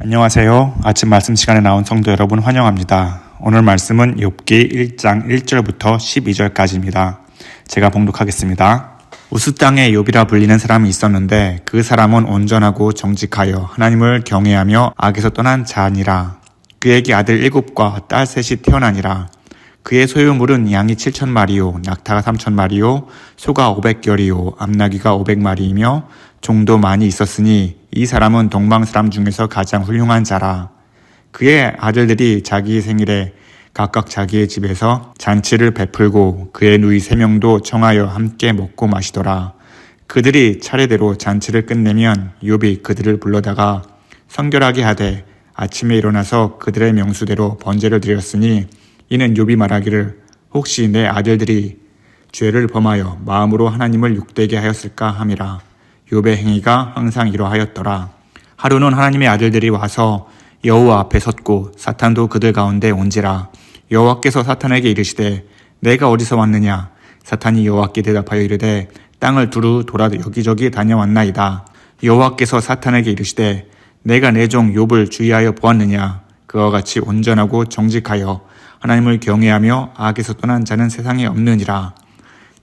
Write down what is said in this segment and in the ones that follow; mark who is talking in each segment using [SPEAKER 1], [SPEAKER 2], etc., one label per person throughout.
[SPEAKER 1] 안녕하세요. 아침 말씀 시간에 나온 성도 여러분 환영합니다. 오늘 말씀은 욥기 1장 1절부터 12절까지입니다. 제가 봉독하겠습니다. 우스 땅에 욥이라 불리는 사람이 있었는데 그 사람은 온전하고 정직하여 하나님을 경외하며 악에서 떠난 자니라. 그에게 아들 7과 딸 셋이 태어나니라. 그의 소유물은 양이 7,000마리요, 낙타가 3,000마리요, 소가 500결이요, 암나귀가 500마리이며 종도 많이 있었으니 이 사람은 동방 사람 중에서 가장 훌륭한 자라. 그의 아들들이 자기 생일에 각각 자기의 집에서 잔치를 베풀고 그의 누이 3명도 청하여 함께 먹고 마시더라. 그들이 차례대로 잔치를 끝내면 욥이 그들을 불러다가 성결하게 하되 아침에 일어나서 그들의 명수대로 번제를 드렸으니 이는 욥이 말하기를 혹시 내 아들들이 죄를 범하여 마음으로 하나님을 욕되게 하였을까 함이라. 욥의 행위가 항상 이러하였더라. 하루는 하나님의 아들들이 와서 여호와 앞에 섰고 사탄도 그들 가운데 온지라. 여호와께서 사탄에게 이르시되 내가 어디서 왔느냐? 사탄이 여호와께 대답하여 이르되 땅을 두루 돌아 여기저기 다녀왔나이다. 여호와께서 사탄에게 이르시되 내가 내 종 욥을 주의하여 보았느냐? 그와 같이 온전하고 정직하여 하나님을 경외하며 악에서 떠난 자는 세상에 없느니라.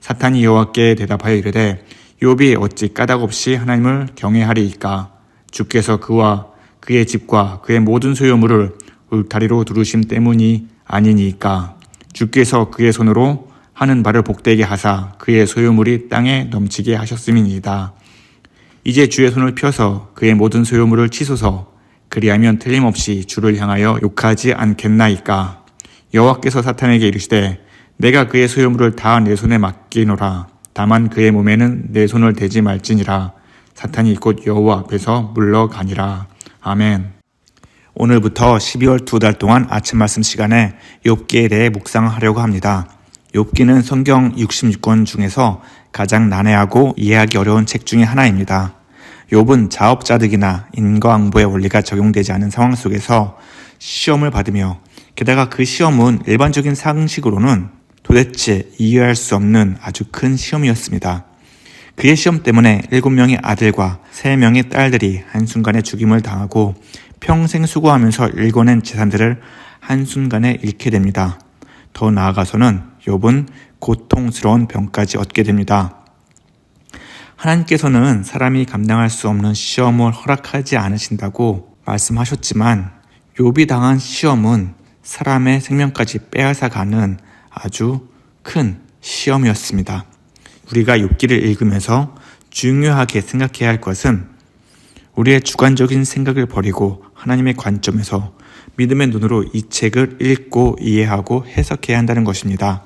[SPEAKER 1] 사탄이 여호와께 대답하여 이르되 욥이 어찌 까닭없이 하나님을 경외하리이까? 주께서 그와 그의 집과 그의 모든 소유물을 울타리로 두르심 때문이 아니니까. 주께서 그의 손으로 하는 바를 복되게 하사 그의 소유물이 땅에 넘치게 하셨음이니이다. 이제 주의 손을 펴서 그의 모든 소유물을 치소서. 그리하면 틀림없이 주를 향하여 욕하지 않겠나이까? 여호와께서 사탄에게 이르시되 내가 그의 소유물을 다 내 손에 맡기노라. 다만 그의 몸에는 내 손을 대지 말지니라. 사탄이 곧 여호와 앞에서 물러가니라. 아멘. 오늘부터 12월 2달 동안 아침 말씀 시간에 욥기에 대해 묵상하려고 합니다. 욥기는 성경 66권 중에서 가장 난해하고 이해하기 어려운 책 중에 하나입니다. 욥은 자업자득이나 인과응보의 원리가 적용되지 않은 상황 속에서 시험을 받으며 게다가 그 시험은 일반적인 상식으로는 도대체 이해할 수 없는 아주 큰 시험이었습니다. 그의 시험 때문에 7명의 아들과 3명의 딸들이 한순간에 죽임을 당하고 평생 수고하면서 일궈낸 재산들을 한순간에 잃게 됩니다. 더 나아가서는 욥은 고통스러운 병까지 얻게 됩니다. 하나님께서는 사람이 감당할 수 없는 시험을 허락하지 않으신다고 말씀하셨지만 욥이 당한 시험은 사람의 생명까지 빼앗아가는 아주 큰 시험이었습니다. 우리가 욥기를 읽으면서 중요하게 생각해야 할 것은 우리의 주관적인 생각을 버리고 하나님의 관점에서 믿음의 눈으로 이 책을 읽고 이해하고 해석해야 한다는 것입니다.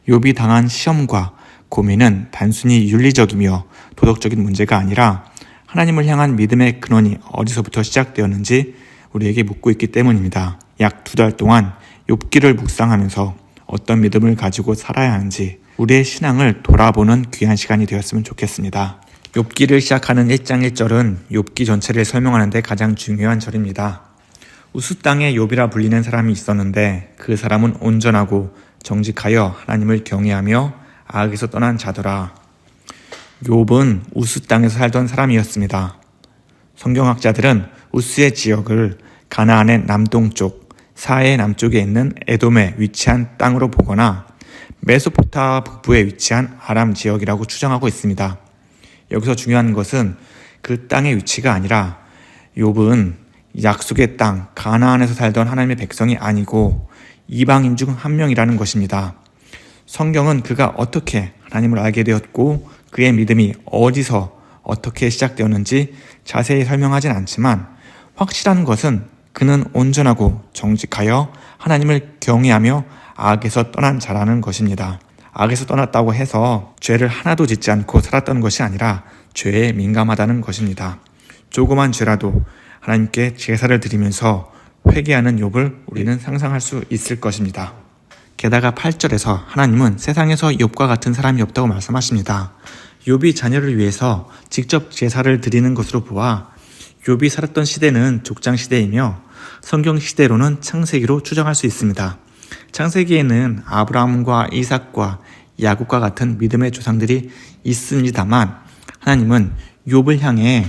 [SPEAKER 1] 욥이 당한 시험과 고민은 단순히 윤리적이며 도덕적인 문제가 아니라 하나님을 향한 믿음의 근원이 어디서부터 시작되었는지 우리에게 묻고 있기 때문입니다. 약 2달 동안 욥기를 묵상하면서 어떤 믿음을 가지고 살아야 하는지 우리의 신앙을 돌아보는 귀한 시간이 되었으면 좋겠습니다. 욥기를 시작하는 1장 1절은 욥기 전체를 설명하는 데 가장 중요한 절입니다. 우스 땅에 욥이라 불리는 사람이 있었는데 그 사람은 온전하고 정직하여 하나님을 경외하며 악에서 떠난 자더라. 욥은 우스 땅에서 살던 사람이었습니다. 성경학자들은 우스의 지역을 가나안의 남동쪽, 사해의 남쪽에 있는 에돔에 위치한 땅으로 보거나 메소포타미아 북부에 위치한 아람 지역이라고 추정하고 있습니다. 여기서 중요한 것은 그 땅의 위치가 아니라 욥은 약속의 땅 가나안에서 살던 하나님의 백성이 아니고 이방인 중 한 명이라는 것입니다. 성경은 그가 어떻게 하나님을 알게 되었고 그의 믿음이 어디서 어떻게 시작되었는지 자세히 설명하진 않지만 확실한 것은 그는 온전하고 정직하여 하나님을 경외하며 악에서 떠난 자라는 것입니다. 악에서 떠났다고 해서 죄를 하나도 짓지 않고 살았던 것이 아니라 죄에 민감하다는 것입니다. 조그만 죄라도 하나님께 제사를 드리면서 회개하는 욥을 우리는 상상할 수 있을 것입니다. 게다가 8절에서 하나님은 세상에서 욥과 같은 사람이 없다고 말씀하십니다. 욥이 자녀를 위해서 직접 제사를 드리는 것으로 보아 욥이 살았던 시대는 족장 시대이며 성경 시대로는 창세기로 추정할 수 있습니다. 창세기에는 아브라함과 이삭과 야곱과 같은 믿음의 조상들이 있습니다만 하나님은 욥을 향해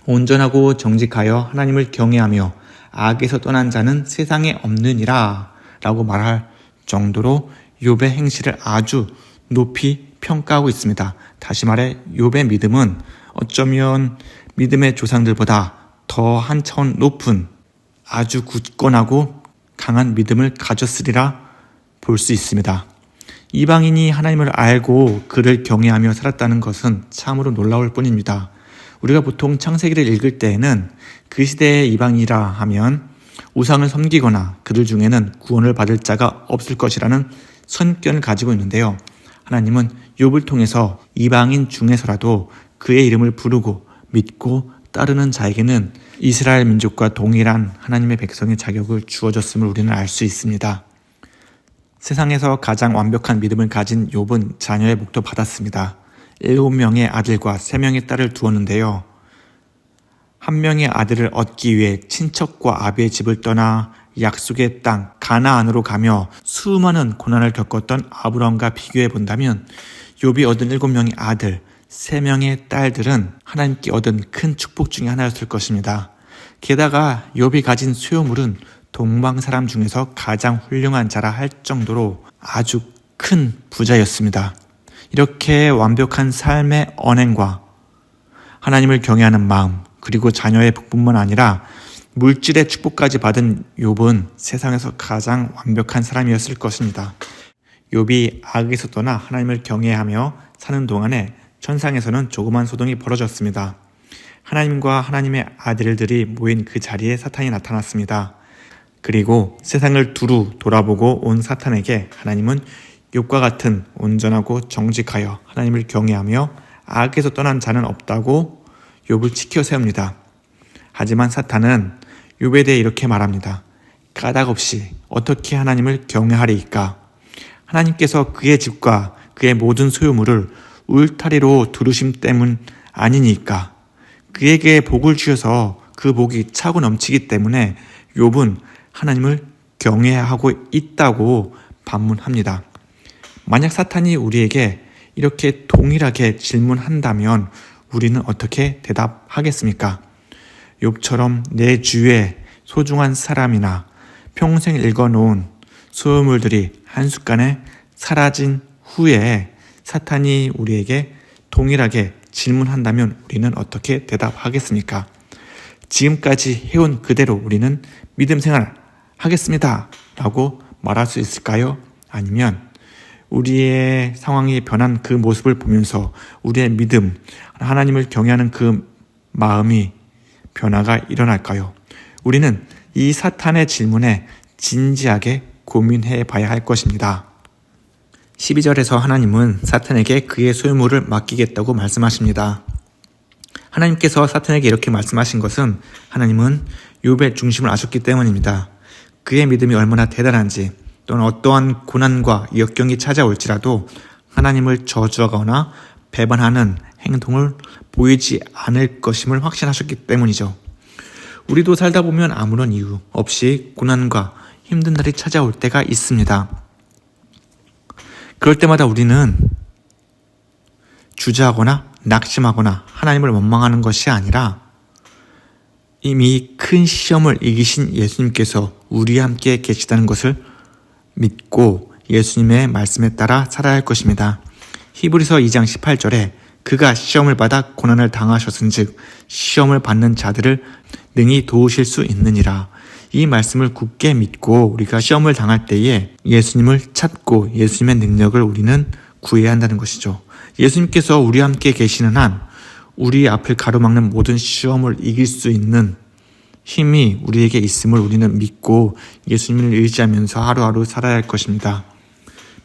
[SPEAKER 1] 온전하고 정직하여 하나님을 경외하며 악에서 떠난 자는 세상에 없느니라 라고 말할 정도로 욥의 행실을 아주 높이 평가하고 있습니다. 다시 말해 욥의 믿음은 어쩌면 믿음의 조상들보다 더 한 차원 높은 아주 굳건하고 강한 믿음을 가졌으리라 볼 수 있습니다. 이방인이 하나님을 알고 그를 경외하며 살았다는 것은 참으로 놀라울 뿐입니다. 우리가 보통 창세기를 읽을 때에는 그 시대의 이방이라 하면 우상을 섬기거나 그들 중에는 구원을 받을 자가 없을 것이라는 선견을 가지고 있는데요. 하나님은 욥을 통해서 이방인 중에서라도 그의 이름을 부르고 믿고 따르는 자에게는 이스라엘 민족과 동일한 하나님의 백성의 자격을 주어줬음을 우리는 알 수 있습니다. 세상에서 가장 완벽한 믿음을 가진 욥은 자녀의 복도 받았습니다. 7명의 아들과 3명의 딸을 두었는데요. 한 명의 아들을 얻기 위해 친척과 아비의 집을 떠나 약속의 땅 가나안으로 가며 수많은 고난을 겪었던 아브라함과 비교해 본다면 욥이 얻은 7명의 아들, 3명의 딸들은 하나님께 얻은 큰 축복 중에 하나였을 것입니다. 게다가 욥이 가진 소유물은 동방 사람 중에서 가장 훌륭한 자라 할 정도로 아주 큰 부자였습니다. 이렇게 완벽한 삶의 언행과 하나님을 경외하는 마음, 그리고 자녀의 복뿐만 아니라 물질의 축복까지 받은 욥은 세상에서 가장 완벽한 사람이었을 것입니다. 욥이 악에서 떠나 하나님을 경외하며 사는 동안에 천상에서는 조그만 소동이 벌어졌습니다. 하나님과 하나님의 아들들이 모인 그 자리에 사탄이 나타났습니다. 그리고 세상을 두루 돌아보고 온 사탄에게 하나님은 욥과 같은 온전하고 정직하여 하나님을 경외하며 악에서 떠난 자는 없다고 욥을 지켜 세웁니다. 하지만 사탄은 욥에 대해 이렇게 말합니다. 까닭없이 어떻게 하나님을 경외하리이까? 하나님께서 그의 집과 그의 모든 소유물을 울타리로 두르심 때문 아니니까? 그에게 복을 주셔서 그 복이 차고 넘치기 때문에 욥은 하나님을 경외하고 있다고 반문합니다. 만약 사탄이 우리에게 이렇게 동일하게 질문한다면 우리는 어떻게 대답하겠습니까? 욥처럼 내 주위에 소중한 사람이나 평생 읽어놓은 소유물들이 한순간에 사라진 후에 사탄이 우리에게 동일하게 질문한다면 우리는 어떻게 대답하겠습니까? 지금까지 해온 그대로 우리는 믿음 생활 하겠습니다 라고 말할 수 있을까요? 아니면 우리의 상황이 변한 그 모습을 보면서 우리의 믿음, 하나님을 경외하는 그 마음이 변화가 일어날까요? 우리는 이 사탄의 질문에 진지하게 고민해 봐야 할 것입니다. 12절에서 하나님은 사탄에게 그의 소유물을 맡기겠다고 말씀하십니다. 하나님께서 사탄에게 이렇게 말씀하신 것은 하나님은 욥의 중심을 아셨기 때문입니다. 그의 믿음이 얼마나 대단한지 또는 어떠한 고난과 역경이 찾아올지라도 하나님을 저주하거나 배반하는 행동을 보이지 않을 것임을 확신하셨기 때문이죠. 우리도 살다 보면 아무런 이유 없이 고난과 힘든 날이 찾아올 때가 있습니다. 그럴 때마다 우리는 주저하거나 낙심하거나 하나님을 원망하는 것이 아니라 이미 큰 시험을 이기신 예수님께서 우리와 함께 계시다는 것을 믿고 예수님의 말씀에 따라 살아야 할 것입니다. 히브리서 2장 18절에 그가 시험을 받아 고난을 당하셨은즉 시험을 받는 자들을 능히 도우실 수 있느니라. 이 말씀을 굳게 믿고 우리가 시험을 당할 때에 예수님을 찾고 예수님의 능력을 우리는 구해야 한다는 것이죠. 예수님께서 우리와 함께 계시는 한 우리 앞을 가로막는 모든 시험을 이길 수 있는 힘이 우리에게 있음을 우리는 믿고 예수님을 의지하면서 하루하루 살아야 할 것입니다.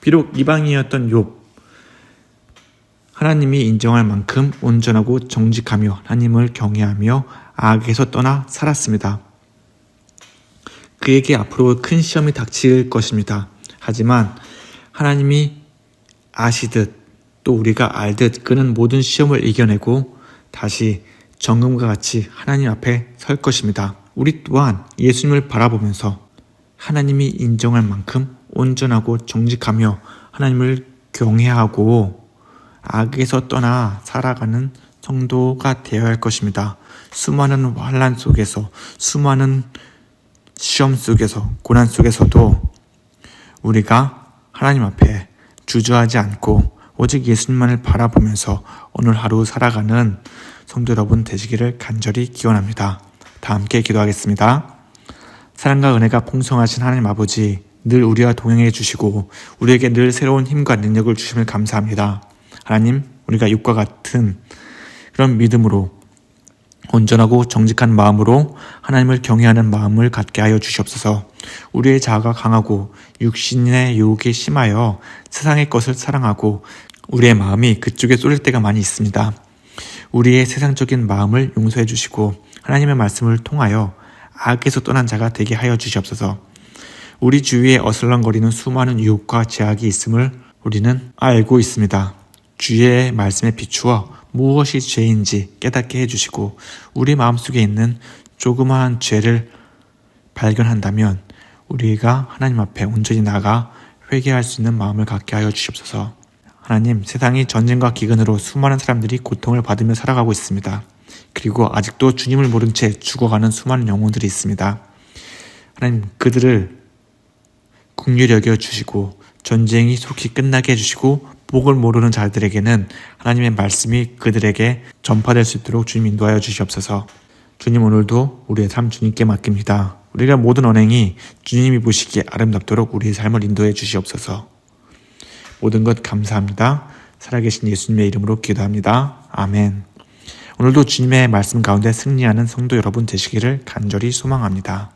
[SPEAKER 1] 비록 이방인이었던 욥, 하나님이 인정할 만큼 온전하고 정직하며 하나님을 경외하며 악에서 떠나 살았습니다. 그에게 앞으로 큰 시험이 닥칠 것입니다. 하지만 하나님이 아시듯 또 우리가 알듯 그는 모든 시험을 이겨내고 다시 정금과 같이 하나님 앞에 설 것입니다. 우리 또한 예수님을 바라보면서 하나님이 인정할 만큼 온전하고 정직하며 하나님을 경외하고 악에서 떠나 살아가는 성도가 되어야 할 것입니다. 수많은 환난 속에서 수많은 시험 속에서, 고난 속에서도 우리가 하나님 앞에 주저하지 않고 오직 예수님만을 바라보면서 오늘 하루 살아가는 성도 여러분 되시기를 간절히 기원합니다. 다 함께 기도하겠습니다. 사랑과 은혜가 풍성하신 하나님 아버지, 늘 우리와 동행해 주시고 우리에게 늘 새로운 힘과 능력을 주심을 감사합니다. 하나님, 우리가 육과 같은 그런 믿음으로 온전하고 정직한 마음으로 하나님을 경외하는 마음을 갖게 하여 주시옵소서. 우리의 자아가 강하고 육신의 유혹에 심하여 세상의 것을 사랑하고 우리의 마음이 그쪽에 쏠릴 때가 많이 있습니다. 우리의 세상적인 마음을 용서해 주시고 하나님의 말씀을 통하여 악에서 떠난 자가 되게 하여 주시옵소서. 우리 주위에 어슬렁거리는 수많은 유혹과 제약이 있음을 우리는 알고 있습니다. 주의 말씀에 비추어 무엇이 죄인지 깨닫게 해주시고 우리 마음속에 있는 조그마한 죄를 발견한다면 우리가 하나님 앞에 온전히 나가 회개할 수 있는 마음을 갖게 하여 주시옵소서. 하나님, 세상이 전쟁과 기근으로 수많은 사람들이 고통을 받으며 살아가고 있습니다. 그리고 아직도 주님을 모른 채 죽어가는 수많은 영혼들이 있습니다. 하나님, 그들을 긍휼히 여겨 주시고 전쟁이 속히 끝나게 해주시고 복을 모르는 자들에게는 하나님의 말씀이 그들에게 전파될 수 있도록 주님 인도하여 주시옵소서. 주님, 오늘도 우리의 삶 주님께 맡깁니다. 우리가 모든 언행이 주님이 보시기에 아름답도록 우리의 삶을 인도해 주시옵소서. 모든 것 감사합니다. 살아계신 예수님의 이름으로 기도합니다. 아멘. 오늘도 주님의 말씀 가운데 승리하는 성도 여러분 되시기를 간절히 소망합니다.